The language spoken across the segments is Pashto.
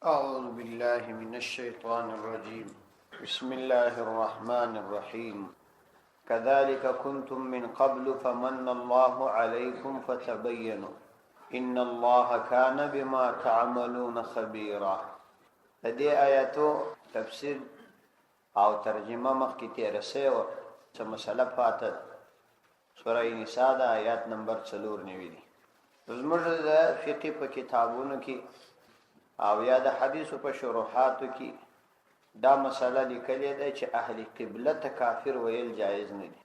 أعوذ بالله من الشيطان الرجيم بسم الله الرحمن الرحيم كذلك كنتم من قبل فمن الله عليكم فتبينوا إن الله كان بما تعملون خبيرا. هذه آياتو تفسير او ترجمه مخکې تیره سوې څه مسله پاته سوره نساء د آیات نمبر 4 نیوي دي. زموږ د فقه په کتابونو کې او یا د حدیثو په شروحاتو کې دا مسله لیکلې ده چې اهل قبله ته کافر ویل جایز نه دي،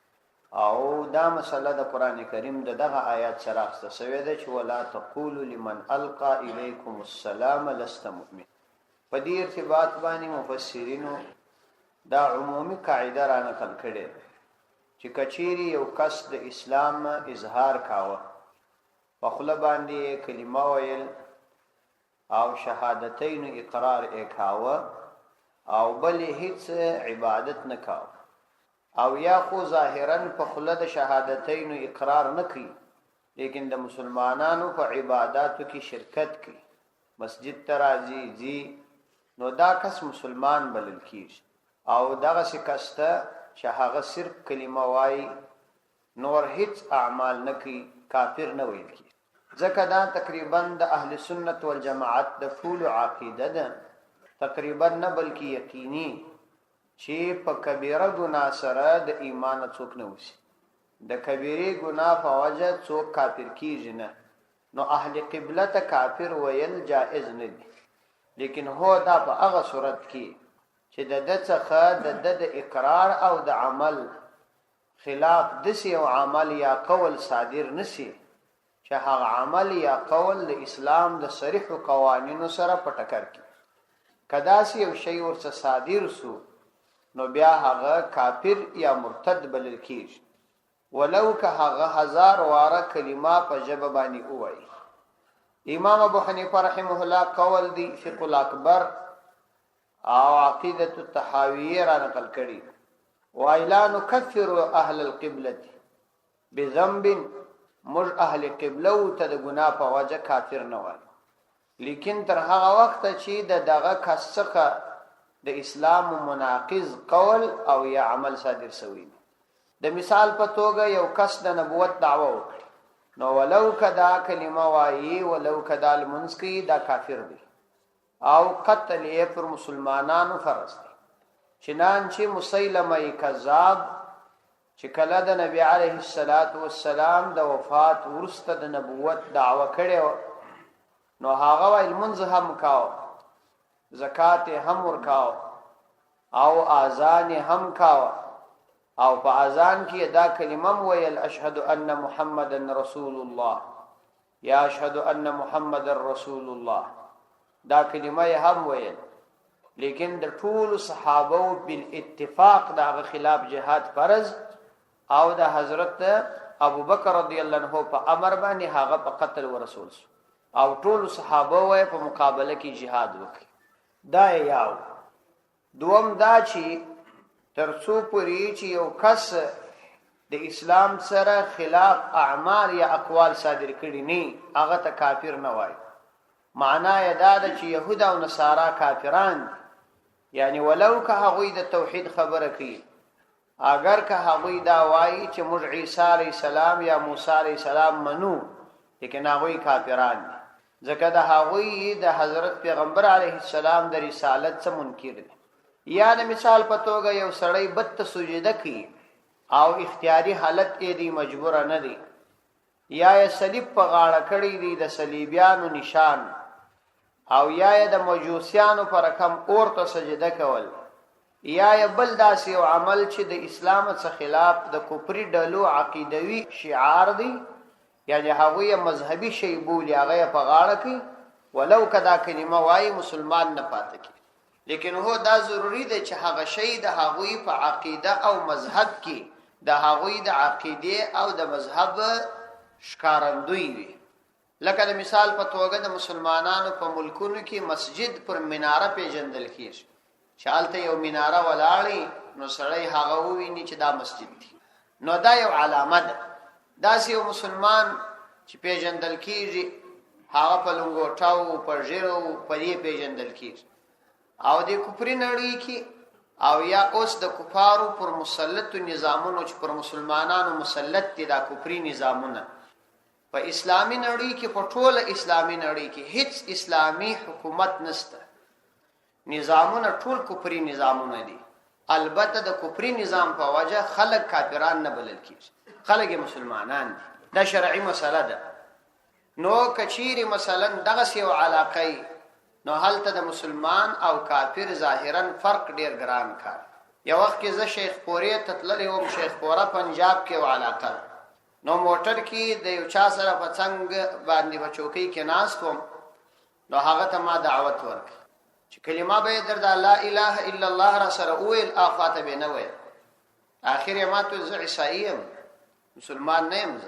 او دا مسله د قران کریم دغه آیات سره اخته شوې ده چې ولا تقولوا لمن القى اليكم السلام لست مؤمن. په دې ارتباط باندې مفسرینو دا عمومي قاعده را نقل کړي چې کچيري یو کس د اسلام اظهار کاوه، په خله باندې کلمه ویل او شهادتین اقرار کاوه او بل هیڅ عبادت نه کاوه، او یا خو ظاهرا په خله د شهادتین اقرار نه کوي لیکن د مسلمانانو په عبادتو کې شرکت کوي، مسجد ترازی زی، نو دا کس مسلمان بلل کیږي. او دغه شکسته چې هغه صرف کلمه وای نور هیڅ اعمال نه کوي، کافر نه ویل کی. ځکه دا تقریبا د اهل سنت والجماعت د ټول عقیده ده، تقریبا نه بلکې یقیني چې په کبیره ګناه سره د ایمان څوک نه وسی، د کبیره ګناه په وجه څوک کافر کیږي نه. نو اهل قبله ته کافر ویل جائز نه دي، لیکن هو دا په هغه صورت کې چې د څخه د اقرار او د عمل خلاف دسی او عمل یا قول صادر نسی چې هغه عمل یا قول د اسلام د صریح قوانینو سره په ټکر کې کداسي یو شی ورڅ صادر سو، نو بیا هغه کافر یا مرتد بلل کیږي، ولو که هغه هزار واره کلمه په ژبه باندې وایي. امام ابو حنیفه رحمه الله قول دی فقه الاکبر او عقیدة التحاویه را نقل کړي، وایلا نکفر اهل القبلة بذنب، مج اهل قبله ته د ګناه په وجه کافر نه وای، لیکن تر هغه وخت چې دغه کسخه د اسلام مناقض قول او یا عمل صادر شوی. د مثال په توګه یو کس د نبوت دعوه وکړي، نو ولو کدا کلمه وایي ولو کدا المنسکی دا کافر دی، او قتل یې پر مسلمانانو فرض دی. چنانچه مسیلمه کذاب چې کله د نبی علیه السلام د وفات ورسته د نبوت دعوه کړي، نو هغه ویل منځ هم کاو، زکات هم ورکاو، او اذان هم کاو، او په اذان کې دا کلمه ویل اشهد ان محمدن رسول الله یا اشهد ان محمد رسول الله، دا کلمه هم ویل. لیکن د ټول صحابه بالاتفاق دا خلاف جهاد فرض، او د حضرت ابو بکر رضی الله عنه په امر باندې هغه په قتل ورسول سو، او ټول صحابه وې په مقابله کې جهاد وکړي. دا یو دوم دا چې ترڅو پوری چې یو کس د اسلام سره خلاف اعمال یا اقوال صادر کړي نه، هغه ته کافر نه وای. معنا یې دا ده چې يهود او نصارا کافران، یعنی ولو که هغوی د توحید خبره کوي، اگر که هغوی دا وایي چې موږ عیسی علیه السلام یا موسی علیه السلام منو، لیکن هغوی کافران دي، ځکه د هغوی د حضرت پیغمبر علیه السلام د رسالت څخه منکر دي. یا د مثال په توګه یو سړی بت سجده کوي او اختیاري حالت یې دی، مجبور نه دی، یا یې صلیب په غاړه کړی دی د صلیبیانو نشان، او یا یې د مجوسیانو پر رقم اورته سجده کول، یا یې بل داسې یو عمل چې د اسلام څخه خلاف د کفري ډلو عقیدوي شعار دی، یعنی هغوی مذهبي شی بولي، هغه په غاړه کوي، ولو کدا کلمه وایي مسلمان نه پاتې کی. لیکن هو دا ضروری دی چې هغه شی د هغوی په عقیده او مذهب کې د هغوی د عقیده او د مذهب ښکارندوی وي. لکه د مثال په توګه د مسلمانانو په ملکونو کې مسجد پر مناره پیژندل کیږي، چې هلته یو مناره ولاړی، نو سړی هغه وویني چې دا مسجد دی، نو دا یو علامه ده. داسې یو مسلمان چې پیژندل کیږي هغه په لنګوټاو په ژیرو په دې پیژندل کیږي او د کفر نړۍ کې او یا اوس د کفارو پر مسلط نظامونو چې پر مسلمانانو مسلط دي دا کفري نظامونه په اسلامي نړۍ کې په ټوله اسلامي نړۍ کې هیڅ اسلامي حکومت نشته نظامونه ټول کفري نظامونه دي البته د کفري نظام په وجه خلک کافران نه بلل کیږي خلک مسلمانان دي دا شرعي مسله ده نو کچيري مثلا دغه سیو علاقه نو هلته د مسلمان او کافر ظاهرا فرق ډیر ګران کار یو وخت کې زه شیخ پورې تتللی وم شیخ پورا پنجاب کې علاقه نو موټر کې د یو چا سره په څنګ باندې بچوکۍ کې ناس کوم نو هغه ته ما دعوت ورک چې کلمه به در د لا اله الا الله را سره ویل افاته به نه ویل اخر ما ته زه عیسایم مسلمان نه یم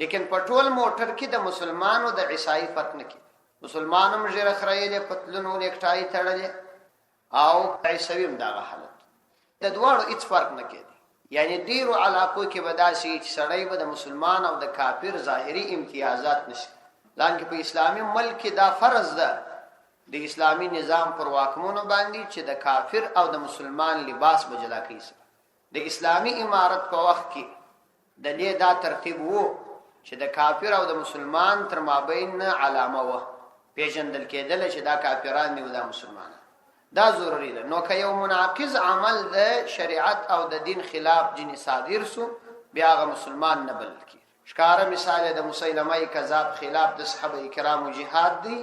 لیکن په ټول موټر کې د مسلمانو د عیسائی فرق نه کوي مسلمانم ژیره خړېلې پتلونو نیکټای تړلې او عیسویم دغه حالت د دوړو هیڅ فرق نه کوي یعنی ډیرو علاقو کې بداسي چې سړی به د مسلمان او د کافر ظاهري امتیازات نشي لکه په اسلامي ملک دا فرض ده د اسلامي نظام پر واکمنو باندې چې د کافر او د مسلمان لباس بجلا کوي د اسلامي امارت په وخت کې د دې دا ترتیب وو چې د کافر او د مسلمان تر مابین علامه و پیژندل کېدل چې دا کافران دي او دا مسلمانان دا ضروری ده نو که یو مناقض عمل د شریعت او د دین خلاف جنی صادر سو بیا هغه مسلمان نه بلل کی ښکارا مثال د مسیلمه کذاب خلاف د صحابه کرامو جهاد دی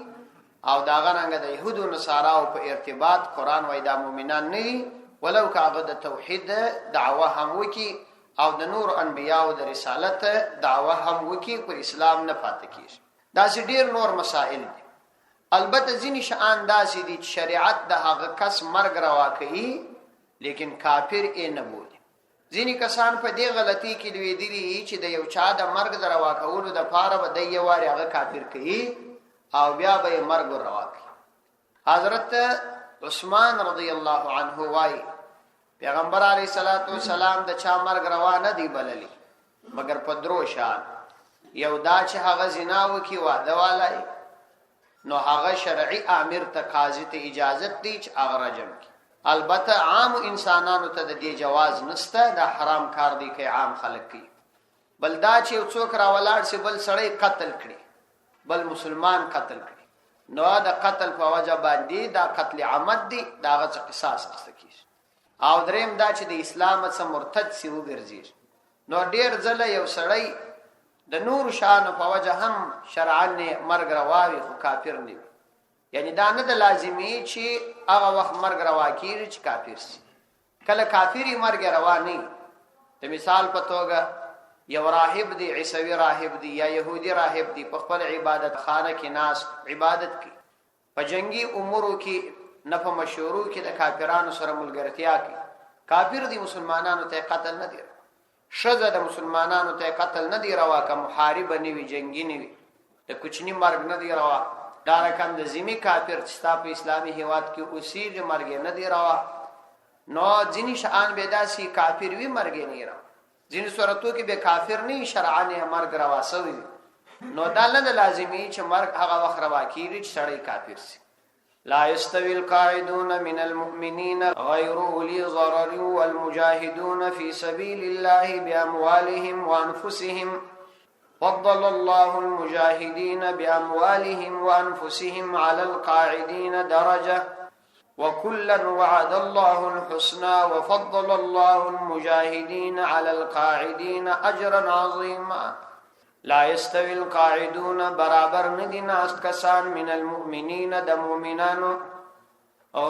او دا غننګ د يهودو نصاراو په ارتباط قران وای دا مؤمنان نه ولو کاغه د توحید دعوه هم وکي او د نور انبیاء د رسالت دعوه هم وکي پر اسلام نه پاتې کیږي دا ډیر نور مسائل دي البته ځینی شان داسې دي چې شریعت د هغه کس مرګ روا کوي لیکن کافر یې نه بولي ځینی کسان په دې غلطي کې لویدلي چې د یو چا د مرګ روا کولو د پاره به د یو واره هغه کافر کوي او بیا به مرګ روا کوي حضرت عثمان رضی الله عنه وای پیغمبر علیه الصلاۃ والسلام د چا مرګ روا نه دی بللی مگر په درو شان یو دا چې هغه زنا وکي واده والای نو هغه شرعي امر ته قاضي ته اجازه دی چې هغه رجم کی البته عام انسانانو ته د دې جواز نشته دا حرام کار دی کې عام خلک کی بل دا چې څوک را ولاړ سي بل سړی قتل کړي بل مسلمان قتل کړي نو دا قتل په وجه باندې دا قتل عمد دی دا غو قصاص اخته کیږي او دریم دا چې د اسلام څخه مرتد سی وګرځي نو ډیر ځله یو سړی د نور شان په وجه هم شرعاً مرګ رواوي خو کافر نه یعنی دا نه د لازمي چې هغه وخت مرګ روا کیږي چې کافر سي کله کافری مرګ روا نه د مثال په توګه یو راهب دی عیسوی راهب دی یا يهودي راهب دی په خپل عبادت خانه کې ناس عبادت کوي په جنگي امورو کې نه په مشورو کې د کافرانو سره ملګرتیا کوي کافر دی مسلمانانو ته قتل نه دی شذ د مسلمانانو ته قتل نه دی روا که محارب نه وي جنگي نه وي د کوچنی مرګ نه دی روا دا رقم د زمي کافر چې په اسلامي هیواد کې اوسې مرګ نه دی روا نو ځینی شان بيداسي کافر وی مرګ نه روا ځینې صورتو کې به کافر نه شرعاً مرګ روا سوی نو دا نه لازمي چې مرګ هغه وخت روا کیږي چې سړی کافر سي لا يستوي القاعدون من المؤمنين غير أولي ضرر والمجاهدون في سبيل الله بأموالهم وأنفسهم فضل الله المجاهدين بأموالهم وأنفسهم على القاعدين درجة وكلا وعد الله الحسنى وفضل الله المجاهدين على القاعدين أجرا عظيما لا يستوي القاعدون برابر ندین کسان من المؤمنین د مؤمنانو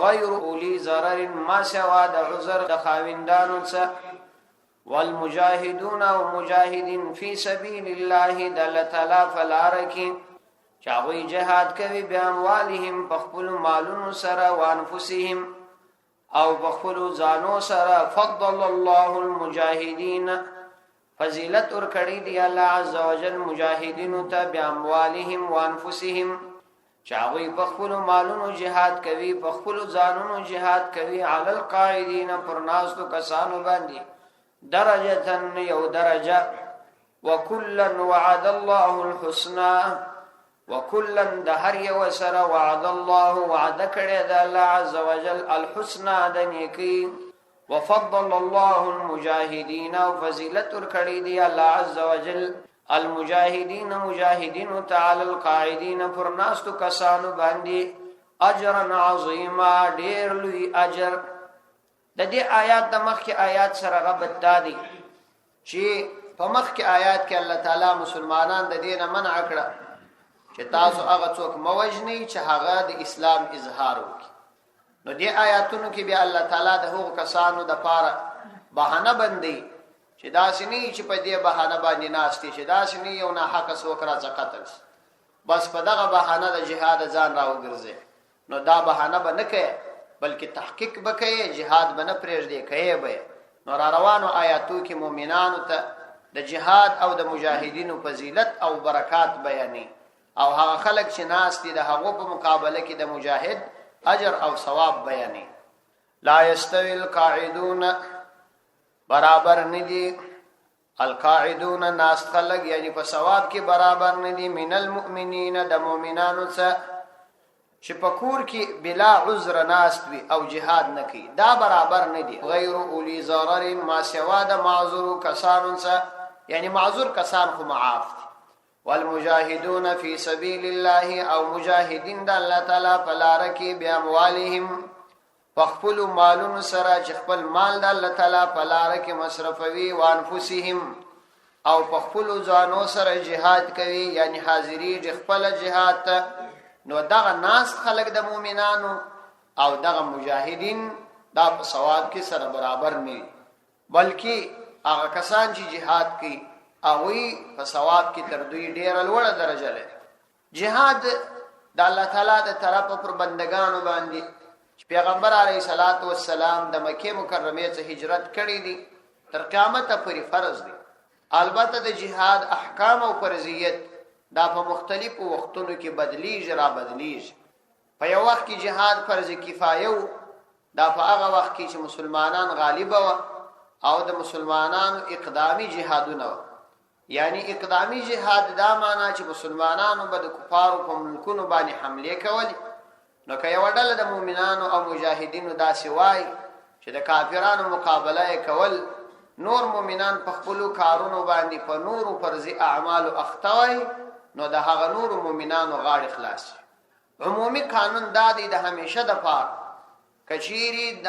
غیر اولی ضرر ما سوا د عذر د خاوندانو څخه والمجاهدون ومجاهدين في سبيل الله دل تعالی فلارکی چاوی جهاد کوي بیا اموالهم بخپل مالونو سره وانفسهم او بخپل ځانو سره فضل الله المجاهدين فضیلت ور کړی دی الله عزوجل مجاهدین ته بیا اموالهم وانفسهم چاوی بخپل مالونو جهاد کوي بخپل ځانونو جهاد کوي علی القاعدین پر ناس تو کسانو باندې درجه یو درجه وکلا وعد الله الحسنى وکلن د هر یو سره وعد الله وعده کړی د الله عز وجل الحسنى د نیکی وفضل الله المجاهدين وفضیلت ورکړي دی الله عز وجل المجاهدين مجاهدين تعالی القاعدين فرناستو کسانو باندې اجرا عظیما ډیر لوی اجر د دې آیات د مخکې آیات سره ربط دادي چې په مخکې آیات کې الله تعالی مسلمانان د دینه منع کړه چې تاسو هغه څوک موجنی چې هغه د اسلام اظهار وکړي نو دې آیاتونو کې بیا الله تعالی د هغو کسانو د پاره بهانه بندي چې داسې نه چې په دې بهانه باندې ناشتي چې داسې نه یو نه حق څوک راځه قتل بس په دغه بهانه د جهاد ځان راوګرځي نو دا بهانه به نه کوي بلکې تحقیق به کوي جهاد به نه پرېږدي کوي به نو را روانو آیاتو کې مؤمنانو ته د جهاد او د مجاهدینو فضیلت او برکات بیانې او هغه خلک چې ناس دي د هغو په مقابله کې د مجاهد اجر او ثواب بیانې لا یستوی القاعدون برابر ندی القاعدون ناس خلق یعنی په ثواب کې برابر ندی من المؤمنین د مؤمنانو څخه چې په کور کې بلا عذر ناس وي او جهاد نکي دا برابر ندی غیر اولی ضرر ما سوا د معذور کسانو څخه یعنی معذور کسان خو معاف دي والمجاهدون فی سبیل الله او مجاهدین د الله تعالی په لار کې بیا اموالهم فخپل مالون سره چې خپل مال د الله تعالی په لار کې مصرفوي او انفسهم او خپل ځانو سره jihad کوي یعنی حاضری خپل jihad نو دغه ناس خلق د مؤمنانو او دغه مجاهدین دا په ثواب کې سره برابر نه بلکې هغه کسان چې jihad کوي اوی په ثواب کې تر دوی ډیر لوړه درجه لري jihad د الله تعالی د طرفه پر بندگانو باندې پیغمبر علیه الصلاۃ والسلام د مکه مکرمه څخه هجرت کړی دي تر قیامت پورې فرض دي البته د جهاد احکام او فرضیت دا په مختلفو وختونو کې بدلیږي را بدلیږي په یو وخت کې جهاد فرض کفایه دا په هغه وخت کې چې مسلمانان غالب او د مسلمانانو اقدامی جهادونه یعنی اقدامی جهاد دا معنی چې مسلمانانو به د کفارو په ملکونو باندې حمله کوي نو که یو ډله د مؤمنانو او مجاهدینو داسې وای چې د کافرانو مقابله کول نور مؤمنان په خپل کارونو باندې په نورو فرضي اعمالو اخته نو د هغه نور مؤمنانو غاړه خلاص عمومي قانون دادی د همیشه د پاره کچيري د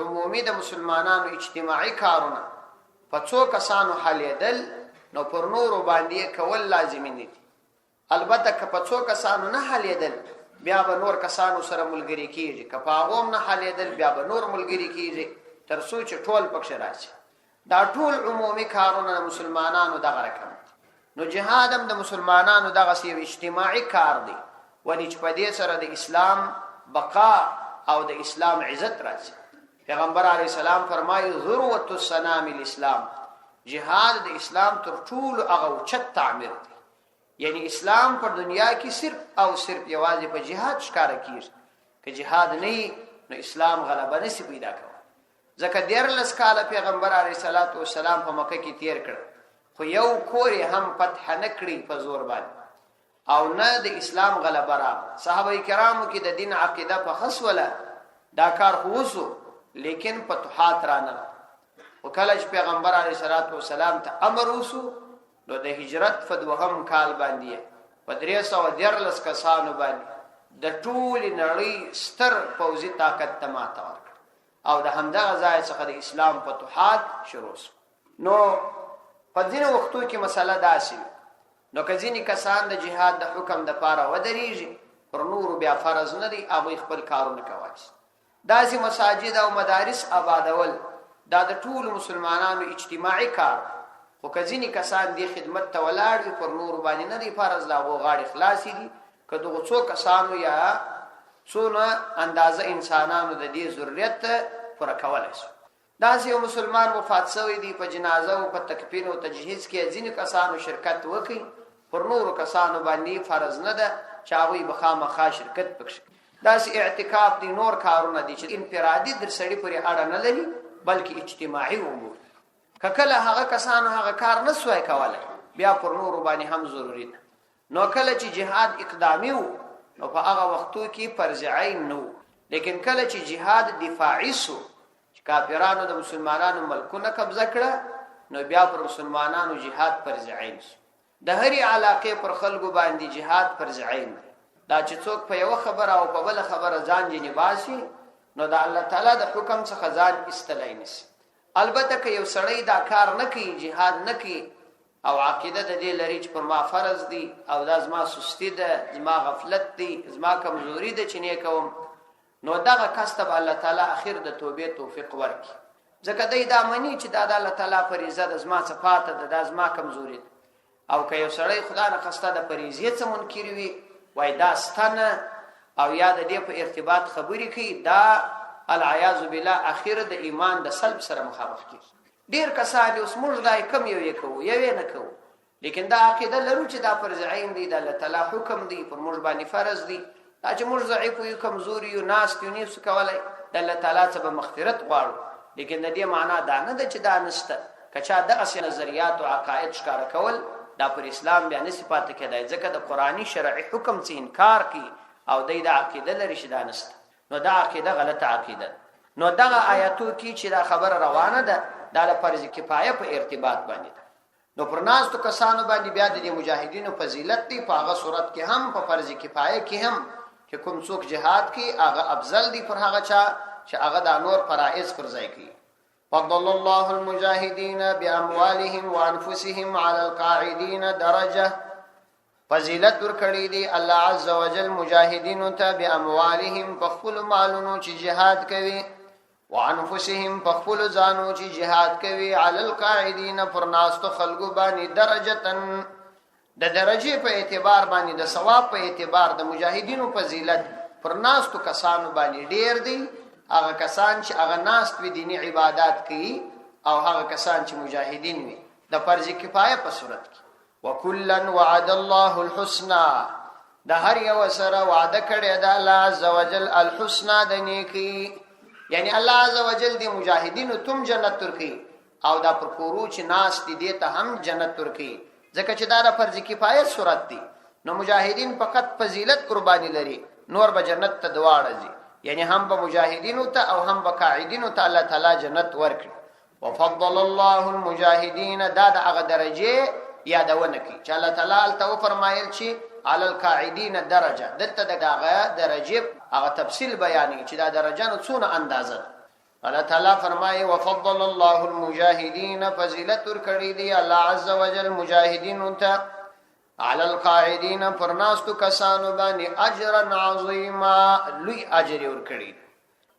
عمومي د مسلمانانو اجتماعي کارونه په څو کسانو حلیدل نو پر نورو باندې کول لازمي نه دي البته که په څو کسانو نه حلیدل بیا به نور کسانو سره ملګری کیږي که په هغوم نه حلیدل بیا به نور ملګری کیږي تر څو چې ټول پکښ راشي دا ټول عمومي کارونه مسلمانانو دغه رقم نو جهاد هم د مسلمانانو دغه یو اجتماعي کار دی ولې چې په دې سره د اسلام بقا او د اسلام عزت راځي پیغمبر علیه السلام فرمایي ذروه السنام الاسلام جهاد د اسلام تر ټولو هغه اوچت تعمیر دی یعنی اسلام پر دنیا کې صرف او صرف یوازې په جهاد ښکارا کیږي که جهاد نه نو اسلام غلبه نشي پیدا کوي ځکه ډیر لس کاله پیغمبر علیه السلام په مکه کې تیر کړ خو یو کور هم فتح نکړي په زور باندې او نه د اسلام غلبه را صحابه کرامو کې د دین عقیده په خصوله دا کار خو وسو لیکن فتوحات را نه وکله چې پیغمبر علیه السلام ته امر وسو نو د هجرت په دوهم کال باندې په 314 کسانو باندې د ټول نړۍ ستر پوځي طاقت تماته ورکړ او د همدغه ځای څخه د اسلام فتوحات شروع شو نو په ځینو وختو کې مسله داسي نو کځینی کسان د جهاد د حکم د پاره ودرېږي پر نور بیا فرض نه دی او خپل کارونه کوي داسي مساجد او مدارس آبادول دا د ټول مسلمانانو اجتماعي کار خو کځینی کسان دی خدمت ته ولاړ پر نور باندې نه دی فرض لا غو غاړي خلاصي دي کدو څو کسانو یا څونه اندازه انسانانو د دې ضرورت پر کولای شي دا یو مسلمان وفات شوی دی په جنازه او په تکفین او تجهیز کې ځینې کسانو شرکت وکړي پر نور کسانو باندې فرض نه ده چې هغه به خامخا شرکت وکړي دا اعتکاف دی نور کارونه دي چې انفرادي در سړي پورې اړه نه لري بلکې اجتماعي امور کله هغه کسانو هغه کار نه سوای کولای بیا پر نور باندې هم ضروری ده نو کله چې جهاد اقدامي وو نو په هغه وختو کې فرض عین نو، لیکن کله چې جهاد دفاعي سو چې کافرانو د مسلمانانو ملکونه قبضه کړه نو بیا پر مسلمانانو جهاد فرض عین سو. د هرې علاقې پر خلکو باندې جهاد فرض عین دی. دا چې څوک په یو خبره او په بل خبره ځان جنې باسي نو د الله تعالی د حکم څخه ځان استلای نشي. البته که یو سړی دا کار نه کوي، جهاد نه کوي او عقیده د دې لري چې پر ما فرض دی او دا زما سستی ده، زما غفلت دی، زما کمزوري ده چې نه کوم، نو دغه کس ته الله تعالی اخر د توبې توفیق ورکړي. ځکه دی دا مني چې دا د الله تعالی فریضه ده، زما صفات ده، دا زما کمزوري ده. او که یو سړی خدا نه خسته د فریضې څه منکر وي وای دا ستنه او یا د دې په ارتباط خبرې کوي، دا العیاذ بالله اخر د ایمان د سلب سره مخامخ کیږي. ډیر کسان اوس موږ دای کم یو کوو یو نه کوو، لیکن دا عقیده لرو چې دا فرض عین دی، د الله تعالی حکم دی، پر موږ باندې فرض دی. دا چې موږ ضعیف یو، کمزوري یو، ناست یو، نه څه کولای، د الله تعالی څخه مغفرت غواړو. لیکن د دې معنا دا نه ده چې دا نشته. کچا د اصل نظریات او عقاید ښکار کول دا پر اسلام بیا نسی پاتې کېدای، ځکه د قرآنی شرعي حکم څخه انکار کوي او د عقیده لري چې دا نشته، نو دا عقیده غلطه عقیده. نو دغه آیاتو کې چې دا خبره روانه ده دا د فرض کفایه په ارتباط باندې ده. نو پر ناستو کسانو باندې بیا د مجاهدینو فضیلت دی، په هغه صورت کې هم په فرض کفایه کې هم چې کوم څوک جهاد کوي هغه افضل دی پر هغه چا چې هغه د نور فرائض پر ځای کوي. فضل الله المجاهدين باموالهم وانفسهم على القاعدين درجه، فضیلت ورکړي دي الله عز وجل مجاهدینو ته باموالهم فخفل مالونو چې جهاد کوي، وانفسهم فخفل ځانو چې جهاد کوي، على القاعدين پر ناستو خلقو باندې درجتن، د درجه په اعتبار باندې د ثواب په اعتبار د مجاهدینو فضیلت پر ناستو کسانو باندې ډیر دی. هغه کسان چې هغه ناست وي دینی عبادت کوي او هغه کسان چې مجاهدین وي د فرض کفایه په صورت کې. وکلا وعد الله الحسنى، د هر یو سره وعده کړی د الله عز وجل الحسنى د نیکی، یعنی الله عز وجل د مجاهدینو تم جنت ورکي او دا پر کورو چې ناست دي ته هم جنت ورکي، ځکه چې دا د فرض کفایه صورت دی. نو مجاهدین فقط فضیلت قربانی لري، نور به جنت ته دواړه ځي، یعنی هم به مجاهدینو ته او هم به قاعدینو ته الله تعالی جنت ورکړي. وفضل الله المجاهدین، دا د هغه درجه یادونه کوي چې الله تعالی الته فرمایل چې علی القاعدین درجه، دلته دغه درجه هغه تفصیل بیانوي چې دا درجه نو څونه اندازه. الله تعالی فرمایي وفضل الله المجاهدین، فضیلت ورکړي دی الله عز وجل مجاهدینو ته علی القاعدین پر ناستو کسانو باندې اجرا عظیما، لوی اجر ورکړي.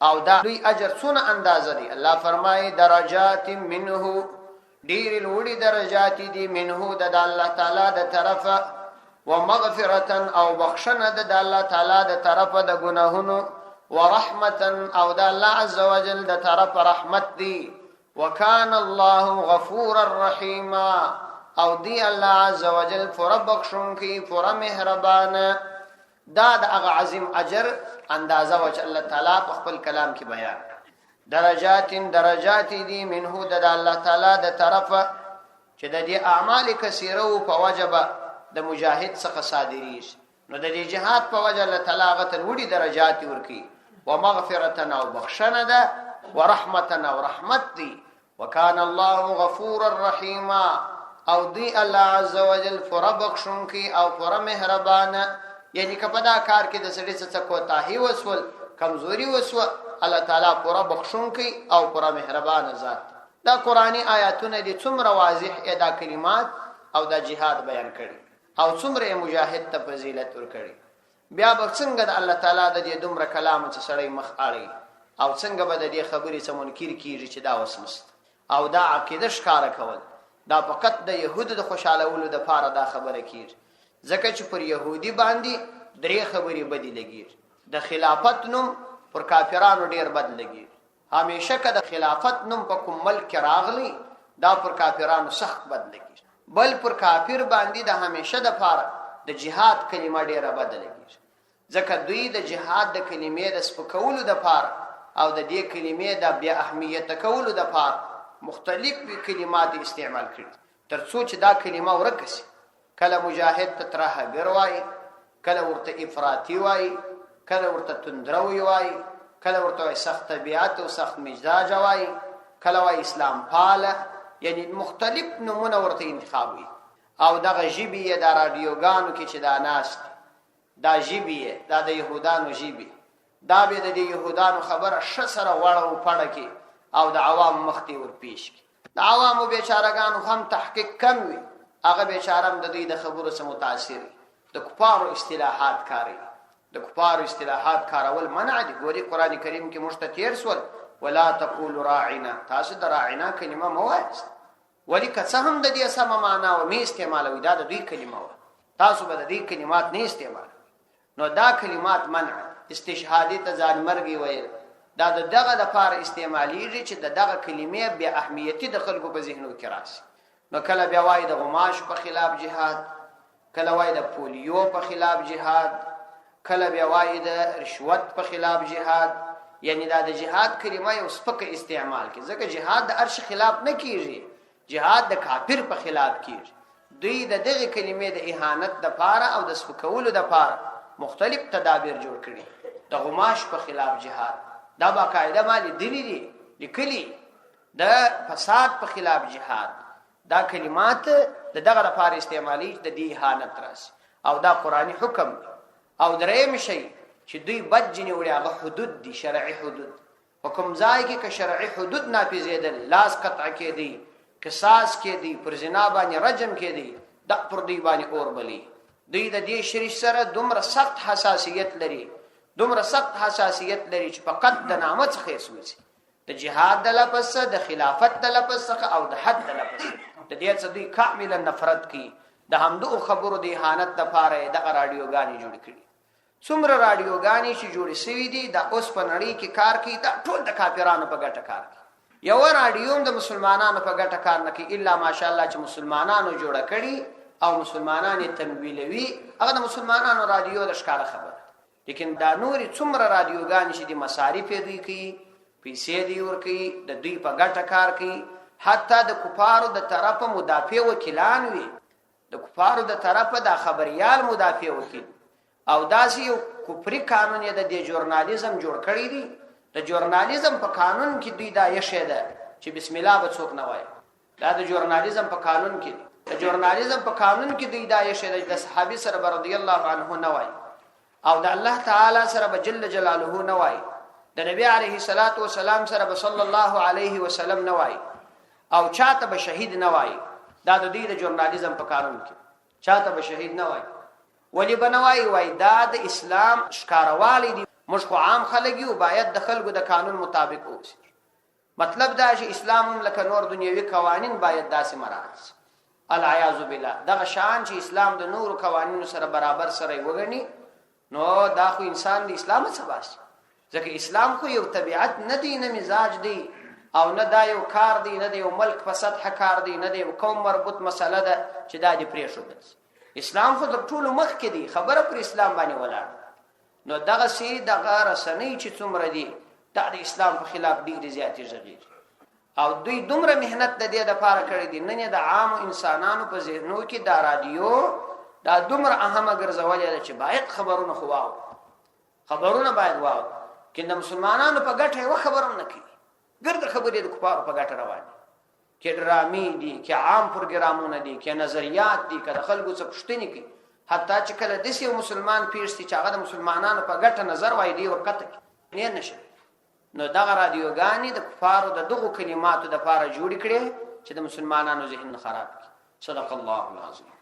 او دا لوی اجر څونه اندازه دی؟ الله فرمایي درجات منه، ډیر لوړي درجات دي، منه د الله تعالی د طرفه، ومغفرة او بخښنه د الله تعالی د طرفه د ګناهونو، ورحمة او د الله عز وجل د طرفه رحمت دی. وکان الله غفورا رحیما، او دی الله عز وجل فور بخشونکی فور مهربان. دا د هغه عظیم اجر اندازه و چې الله تعالی په خپل کلام کې بیان. درجات دی منه د الله تعالی د طرفه چې د دې اعمال کثیره او په وجبه د مجاهد څخه صادریږي، نو د دې جهاد په وجه الله تعالی غته وړي درجات ورکی، ومغفرة او بخشنه ده، ورحمة او رحمت دی. وکان الله غفورا رحیما، او دی الله عز وجل فور بخشونکی او فور مهربان. یعنی که په دا کار کې د سړي څه کوتاهي وسول، کمزوري وسول، الله تعالی فور بخشونکی او فور مهربان ذات. دا قرآنی آیاتونه دي څومره واضح ادا کلمات او دا جهاد بیان کړي او څومره مجاهد ته فضیلت ورکړي. بیا به څنګه د الله تعالی د دې دومره کلام څخه سړی مخ اړي او څنګه به د دې خبرې څه منکر کیږي چې دا وسمست او دا عقیده ښکارا کول. دا فقط د يهودو د خوشالولو د پاره دا خبره کیږي، ځکه چې پر يهودي باندې درې خبرې بدې لګي. د خلافت نوم پر کافرانو ډیر بد لګي، همیشه که د خلافت نوم په کوم ملک راغلی دا پر کافرانو سخت بد لګي، بل پر کافر باندې د همیشه د پاره د جهاد کلمه ډیره بد لګي، ځکه دوی د جهاد د کلمې د سپکولو د پاره او د دې کلمې د بیا اهمیت کولو د پاره مختلف کلمات استعمال کړي، ترڅو چې دا کلمه ورکسي. کله مجاهد ته ترهګر وای، کله ورته افراطي وای، کله ورته تندروي وای، کله ورته سخت طبيعت او سخت مزاج وای، کله وای اسلام پال، یعنی مختلف نمونه ورته انتخابوي. او دغه جیبی د رادیوګانو کې چې دا ناست دا جیبی دا د يهودانو جیبی، دا به د يهودانو خبره شسره وړو پړه کې او د عوام مختي ور پیش کی. د عوامو بیچارهګانو هم تحقیق کم وي، هغه بیچارم د دوی د خبرو سره متاثر، د کفارو اصطلاحات کاری، د کفارو اصطلاحات کارول منع دي. ګوري قران کریم کې مشتتیر سول ولا تقولوا راعنا، تاسو د راعنا کلمه مو وایست، ولی که څه هم د دې سم معنا او می استعمالوي، دا د دوی کلمه و، تاسو به د دې کلمات نه استعمال. نو دا کلمات منع. استشهادی ته ځان مرګي ویل دا دغه د پاره استعماليږي چې دغه کلمې بیا اهمیت د خلکو په ذهنو کې راشي. نو کله بیا وای د غماش په خلاف جهاد، کله وای د پولیو په خلاف جهاد، کله بیا وای د رشوت په خلاف جهاد. یعنی دا د جهاد کلمه یو سپک استعمال کی، ځکه جهاد د ارش خلاف نه کیږي، جهاد د کافر په خلاف کیږي. دوی د دغه کلمې د اهانت د پاره او د سپکولو د پاره مختلف تدابیر جوړ کړي. د غماش په خلاف جهاد دا باقاعده مالی دلی دي لیکلي، د فساد په خلاف جهاد، دا کلمات د دغه لپاره استعمالي د دې اهانت راس او دا قرآني حکم. او دریم شي چې دوی بجنی وړي هغه حدود دي، شرعي حدود. حکم ځای کې که شرعي حدود نافذېدل، لاس قطع کې دي، قصاص کې دي، پر زنا باندې رجم کې دي، د پر دوی باندې اور بلی. دوی د دې شریش سره دومره سخت حساسیت لري، دومره سخت حساسیت لري چې فقط د نامه څخه یې د جهاد د لپس، د خلافت د لپس او د حد د لپس د دې څخه دوی کاملا نفرت کوي. د همدغه خبرو د اهانت لپاره د رادیوګانې جوړ کړي. څومره رادیوګانې چې جوړې شوي دي دا اوس په نړۍ کې کار کوي، دا ټول د کافرانو په ګټه کار کوي. یو رادیو د مسلمانانو په ګټه کار نه کوي، الا ماشاءالله چې مسلمانانو جوړ کړي او مسلمانان یې تمویلوي، هغه د مسلمانانو رادیو د ښکار خبره. لیکن دا نوري څومره رادیوګانې چې د مصارف دوی کوي، پیسې دی ور کوي، د دوی په ګټه کار کوي. حتی د کفارو د طرفه مدافع وکیلان وي، د کفارو د طرفه د خبريال مدافع وکیل، او داسې یو کفري قانون یې د ژورنالیزم جوړ کړی دی. د ژورنالیزم په قانون کې دوی دا یې ده چې بسم الله به څوک نه وایي. دا د ژورنالیزم په قانون کې، د ژورنالیزم په قانون کې دوی دا یې ده چې د صحابي سره رضی الله عنه نه وایي، او د الله تعالی سره بجل جلاله نه وایي، د نبی عليه الصلاه والسلام سره صلی الله علیه وسلم نه وایي، او چاته به شهید نه وایي. دا د دې د ژورنالیزم په قانون کې چاته به شهید نه وایي. ولی بنوای وای دا د اسلام ښکاروالی دی. موږ خو عام خلک یو، باید د خلکو د قانون مطابق اوسئ. مطلب دا چې اسلام لکه نور دنیوي قوانین باید داسې مراعات شي. العیاذ بالله دغه شان چې اسلام د نور قوانینو سره برابر سره وګڼي، نو دا خو انسان د اسلام څخه باسي. ځکه اسلام خو یو طبیعت نه دی، نه مزاج دی، او نه دا یو کار دی، نه د یو ملک په سطح کار دی، نه د یو قوم مربوط مسله ده چې دا دې پرېښودل. اسلام خو در ټولو مخ کې دی، خبره پر اسلام باندې ولاړ. نو دغه سي دغه رسنۍ چې څومره دي دا د اسلام په خلاف ډېرې زیاتې غږیږي، او دوی دومره مهنت د دې لپاره کړی دي. نن د عام انسانانو په ذهنو کې دا رادیو دا دومره اهمه ګرځولې ده چې باید خبرونه خو واو، خبرونه باید واو. کله مسلمانانو په ګټه یو خبرونه نه کوي، ګرد خبرې د کفارو په ګټه روانه، کې ډرامې دي، کې عام پروګرامونه دي، کې نظریات دي، کې خلکو څخه پوښتنې کوي. حتی چې کله د یو مسلمان پیښ چې هغه د مسلمانانو په ګټه نظر وای دی ورکته نه نشي. نو دغه رادیوګانې د کفارو د دغو کلماتو د لپاره جوړ کړي چې د مسلمانانو ذهن خراب کړي. صدق الله العظیم.